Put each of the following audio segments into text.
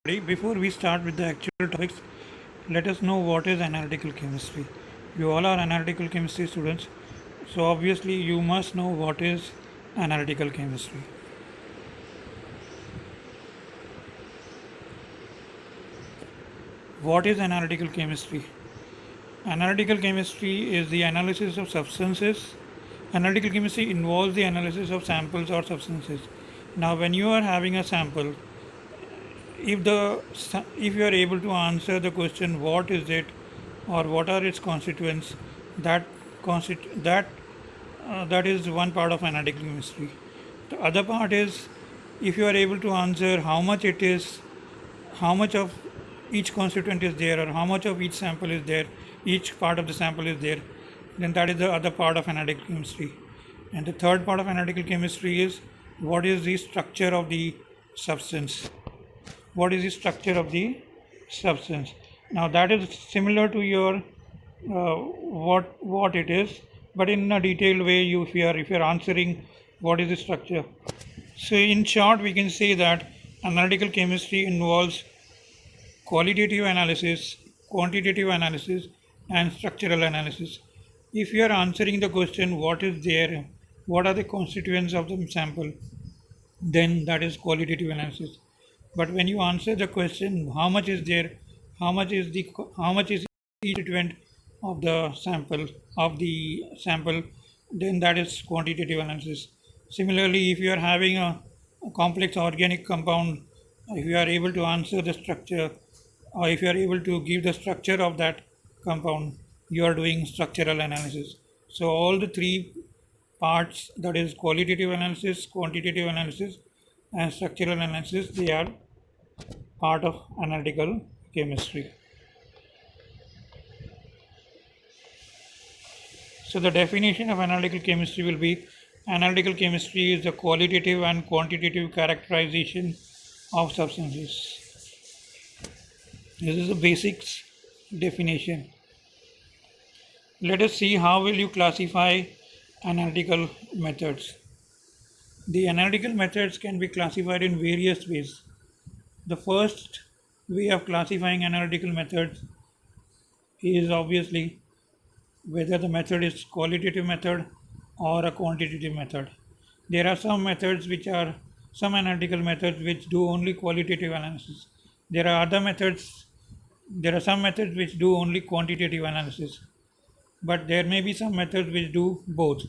Before we start with the actual topics, let us know what is analytical chemistry. You all are analytical chemistry students, so obviously you must know what is analytical chemistry. What is analytical chemistry? Analytical chemistry is the analysis of substances. Analytical chemistry involves the analysis of samples or substances. Now, when you are having a sample, if you are able to answer the question what is it or what are its constituents, that that is one part of analytical chemistry. The other part is if you are able to answer how much it is, how much of each constituent is there, or how much of each sample is there, each part of the sample is there, then that is the other part of analytical chemistry. And the third part of analytical chemistry is what is the structure of the substance. What is the structure of the substance? Now that is similar to your what it is, but in a detailed way. If you are answering what is the structure. So in short, we can say that analytical chemistry involves qualitative analysis, quantitative analysis, and structural analysis. If you are answering the question what is there, what are the constituents of the sample, then that is qualitative analysis. But when you answer the question how much is there, how much is each constituent of the sample, then that is quantitative analysis. Similarly, if you are having a complex organic compound, if you are able to answer the structure, or if you are able to give the structure of that compound, you are doing structural analysis. So all the three parts, that is qualitative analysis, quantitative analysis, and structural analysis, they are part of analytical chemistry. So the definition of analytical chemistry will be: analytical chemistry is the qualitative and quantitative characterization of substances. This is the basics definition. Let us see how will you classify analytical methods. The analytical methods can be classified in various ways. The first way of classifying analytical methods is obviously whether the method is qualitative method or a quantitative method. There are some analytical methods which do only qualitative analysis. There are other methods, there are some methods which do only quantitative analysis, but there may be some methods which do both.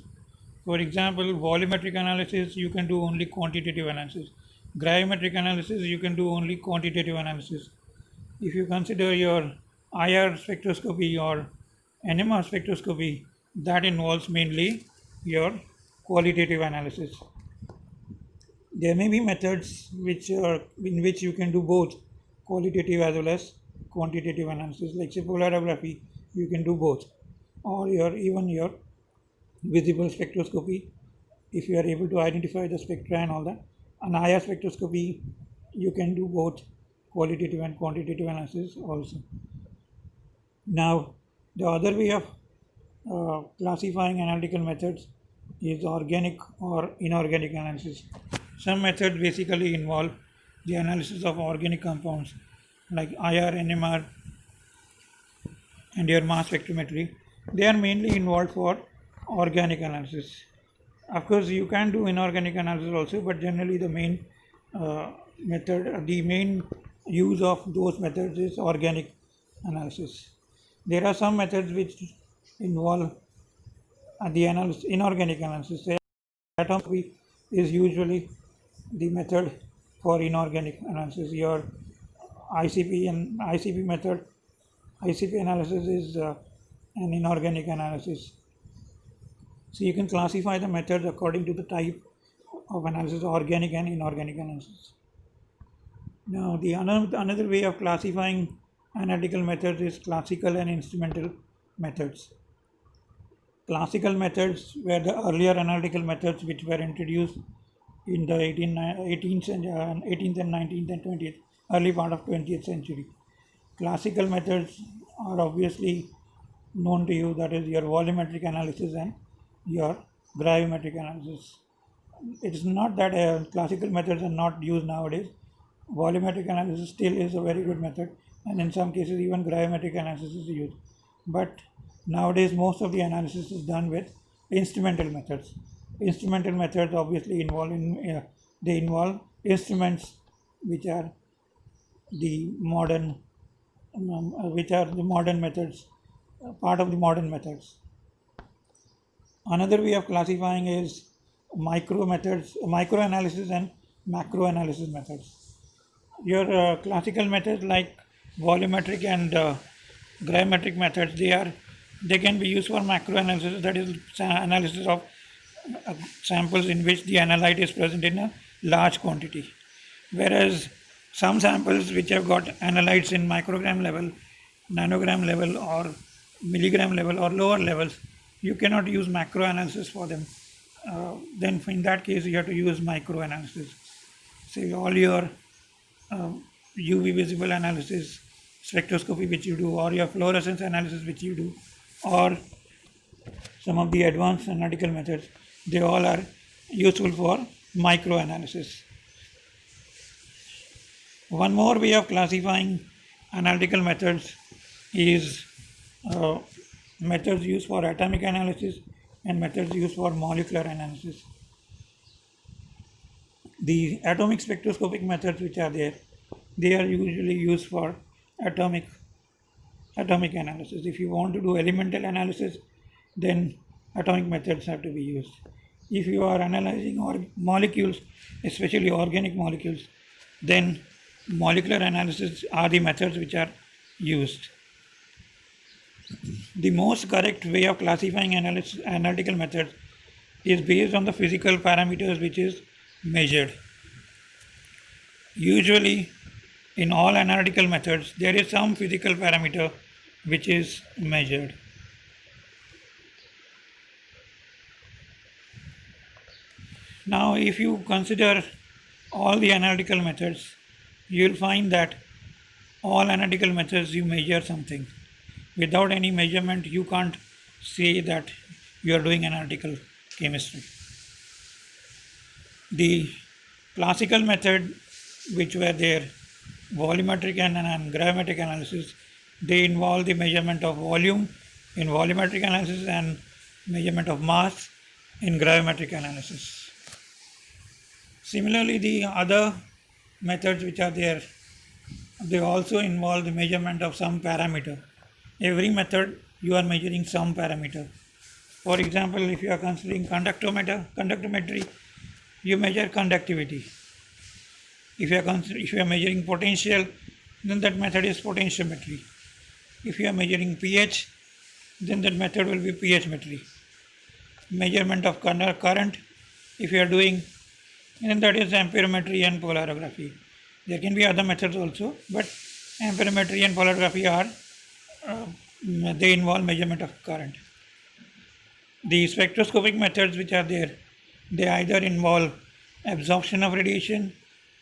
For example, volumetric analysis, you can do only quantitative analysis. Gravimetric analysis, you can do only quantitative analysis. If you consider your IR spectroscopy or NMR spectroscopy, that involves mainly your qualitative analysis. There may be methods in which you can do both qualitative as well as quantitative analysis, like say polarization, you can do both, or even your visible spectroscopy, if you are able to identify the spectra and all that. An IR spectroscopy, you can do both qualitative and quantitative analysis also. Now, the other way of classifying analytical methods is organic or inorganic analysis. Some methods basically involve the analysis of organic compounds like IR, NMR, and your mass spectrometry. They are mainly involved for organic analysis. Of course, you can do inorganic analysis also, but generally the main the main use of those methods is organic analysis. There are some methods which involve the inorganic analysis. Atomy is usually the method for inorganic analysis. Your ICP method, ICP analysis is an inorganic analysis. So you can classify the methods according to the type of analysis, organic and inorganic analysis. Now, the another way of classifying analytical methods is classical and instrumental methods. Classical methods were the earlier analytical methods which were introduced in the 18th and 19th and 20th, early part of 20th century. Classical methods are obviously known to you, that is your volumetric analysis and your gravimetric analysis. It is not that classical methods are not used nowadays. volumetric analysis still is a very good method, and in some cases even gravimetric analysis is used. But nowadays most of the analysis is done with instrumental methods. Instrumental methods obviously they involve instruments which are the modern which are the modern methods, part of the modern methods. Another way of classifying is micro analysis and macro analysis methods. Your classical methods like volumetric and gravimetric methods, they can be used for macro analysis, that is analysis of samples in which the analyte is present in a large quantity. Whereas some samples which have got analytes in microgram level, nanogram level, or milligram level, or lower levels, you cannot use macro analysis for them. Then in that case you have to use micro analysis. Say all your UV visible analysis, spectroscopy which you do, or your fluorescence analysis which you do, or some of the advanced analytical methods, they all are useful for micro analysis. One more way of classifying analytical methods is methods used for atomic analysis and methods used for molecular analysis. The atomic spectroscopic methods which are there, they are usually used for atomic analysis. If you want to do elemental analysis, then atomic methods have to be used. If you are analyzing molecules, especially organic molecules, then molecular analysis are the methods which are used. The most correct way of classifying analytical methods is based on the physical parameters which is measured. Usually in all analytical methods there is some physical parameter which is measured. Now if you consider all the analytical methods, you will find that all analytical methods you measure something. Without any measurement you can't say that you are doing analytical chemistry. The classical method which were there, volumetric and gravimetric analysis, they involve the measurement of volume in volumetric analysis and measurement of mass in gravimetric analysis. Similarly, the other methods which are there, they also involve the measurement of some parameter. Every method you are measuring some parameter. For example, if you are considering conductometry, you measure conductivity. If you are measuring potential, then that method is potentiometry. If you are measuring pH, then that method will be pHmetry. Measurement of current, if you are doing, then that is amperometry and polarography. There can be other methods also, but amperometry and polarography are they involve measurement of current. The spectroscopic methods which are there, they either involve absorption of radiation,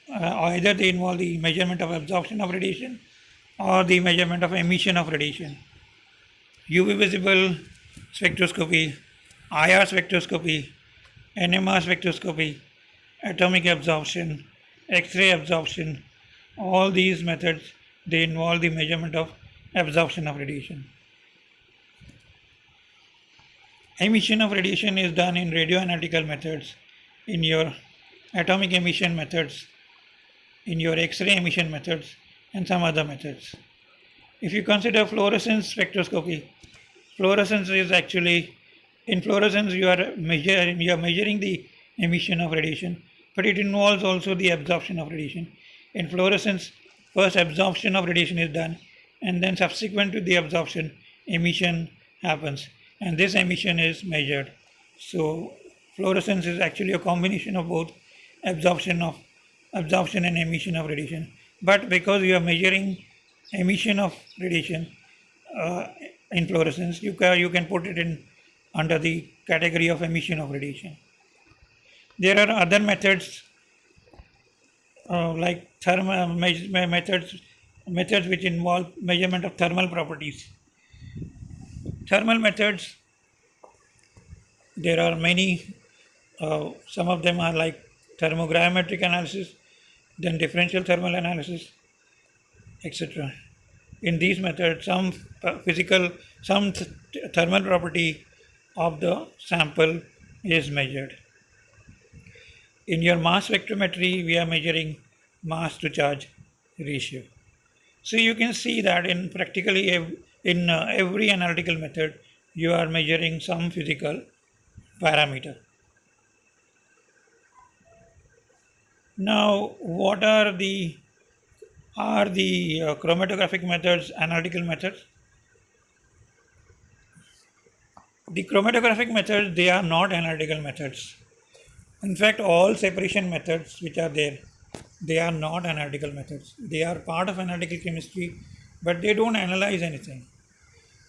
or either they involve the measurement of absorption of radiation or the measurement of emission of radiation. UV visible spectroscopy, IR spectroscopy, NMR spectroscopy, atomic absorption, X-ray absorption, all these methods, they involve the measurement of absorption of radiation. Emission of radiation is done in radioanalytical methods, in your atomic emission methods, in your X-ray emission methods, and some other methods. If you consider fluorescence spectroscopy, fluorescence is actually, in fluorescence you are measuring the emission of radiation, but it involves also the absorption of radiation. In fluorescence, first absorption of radiation is done, and then subsequent to the absorption, emission happens, and this emission is measured. So fluorescence is actually a combination of both absorption and emission of radiation. But because you are measuring emission of radiation in fluorescence, you can put it in under the category of emission of radiation. There are other methods like thermal methods which involve measurement of thermal properties. Thermal methods, there are many. Some of them are like thermogravimetric analysis, then differential thermal analysis, etc. In these methods, some thermal property of the sample is measured. In your mass spectrometry, we are measuring mass to charge ratio. So you can see that in practically in every analytical method, you are measuring some physical parameter. Now, what are the chromatographic methods analytical methods? The chromatographic methods, they are not analytical methods. In fact, all separation methods which are there, they are not analytical methods. They are part of analytical chemistry, but they don't analyze anything.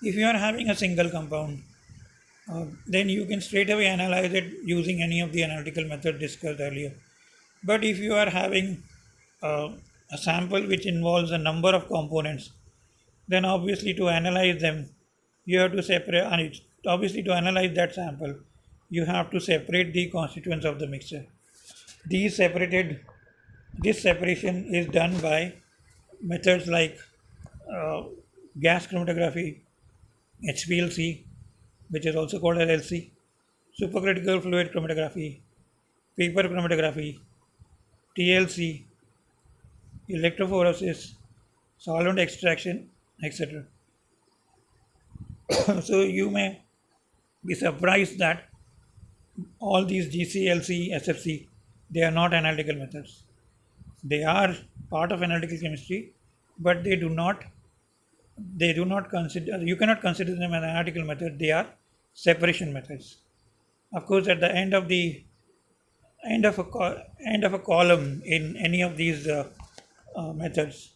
If you are having a single compound, then you can straight away analyze it using any of the analytical methods discussed earlier. But if you are having uh, a sample which involves a number of components, then obviously to analyze them, you have to separate, and obviously to analyze that sample, you have to separate the constituents of the mixture. This separation is done by methods like uh, gas chromatography, HPLC, which is also called as LC, supercritical fluid chromatography, paper chromatography, TLC, electrophoresis, solvent extraction, etc. So you may be surprised that all these GCLC, SFC, they are not analytical methods. They are part of analytical chemistry, but they do not consider, you cannot consider them an analytical method. They are separation methods. Of course, at the end of a column in any of these methods,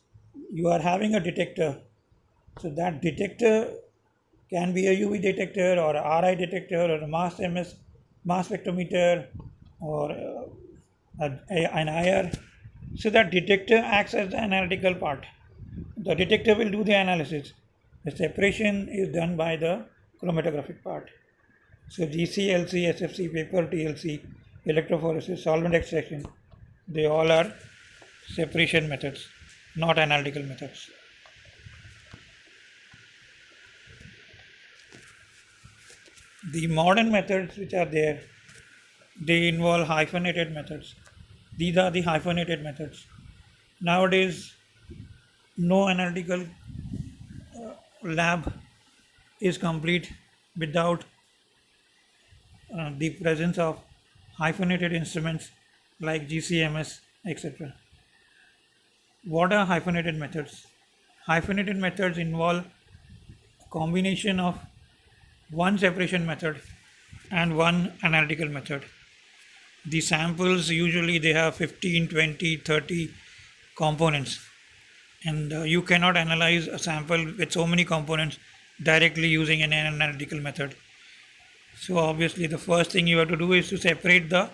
you are having a detector. So that detector can be a UV detector or a RI detector or a mass spectrometer or an IR. So that detector acts as the analytical part. The detector will do the analysis. The separation is done by the chromatographic part. So GCLC, SFC, paper TLC, electrophoresis, solvent extraction, they all are separation methods, not analytical methods. The modern methods which are there, they involve hyphenated methods. These are the hyphenated methods. Nowadays, no analytical lab is complete without the presence of hyphenated instruments like GCMS, etc. What are hyphenated methods? Hyphenated methods involve combination of one separation method and one analytical method. The samples usually they have 15, 20, 30 components, and you cannot analyze a sample with so many components directly using an analytical method. So obviously the first thing you have to do is to separate the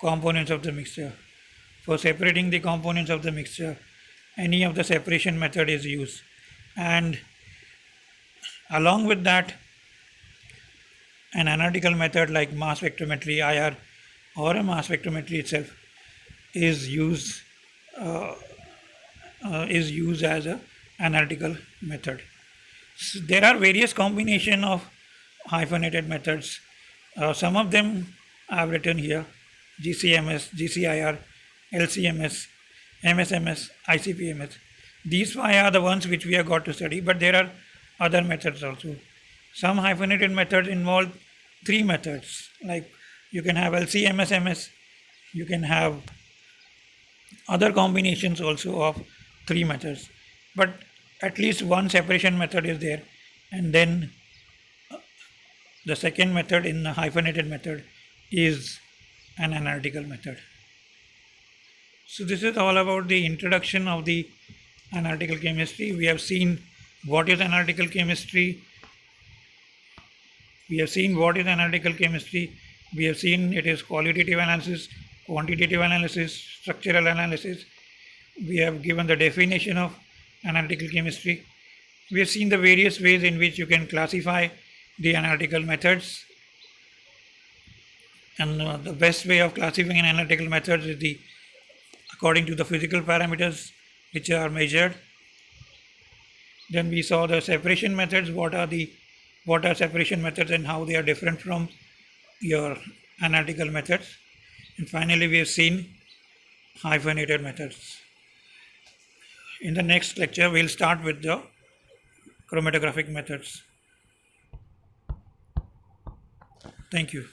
components of the mixture. For separating the components of the mixture, any of the separation method is used, and along with that, an analytical method like mass spectrometry, IR, or a mass spectrometry itself is used as a analytical method. So there are various combination of hyphenated methods. Some of them I have written here: GCMS, GCIR, LCMS, MSMS, ICP-MS. These five are the ones which we have got to study, but there are other methods also. Some hyphenated methods involve three methods, like you can have LC-MS-MS, you can have other combinations also of three methods, but at least one separation method is there, and then the second method in the hyphenated method is an analytical method. So this is all about the introduction of the analytical chemistry. We have seen what is analytical chemistry. We have seen what is analytical chemistry. We have seen it is qualitative analysis, quantitative analysis, structural analysis. We have given the definition of analytical chemistry. We have seen the various ways in which you can classify the analytical methods. And the best way of classifying an analytical method is the according to the physical parameters which are measured. Then we saw the separation methods. What are separation methods and how they are different from your analytical methods. And finally, we have seen hyphenated methods. In the next lecture, we'll start with the chromatographic methods. Thank you.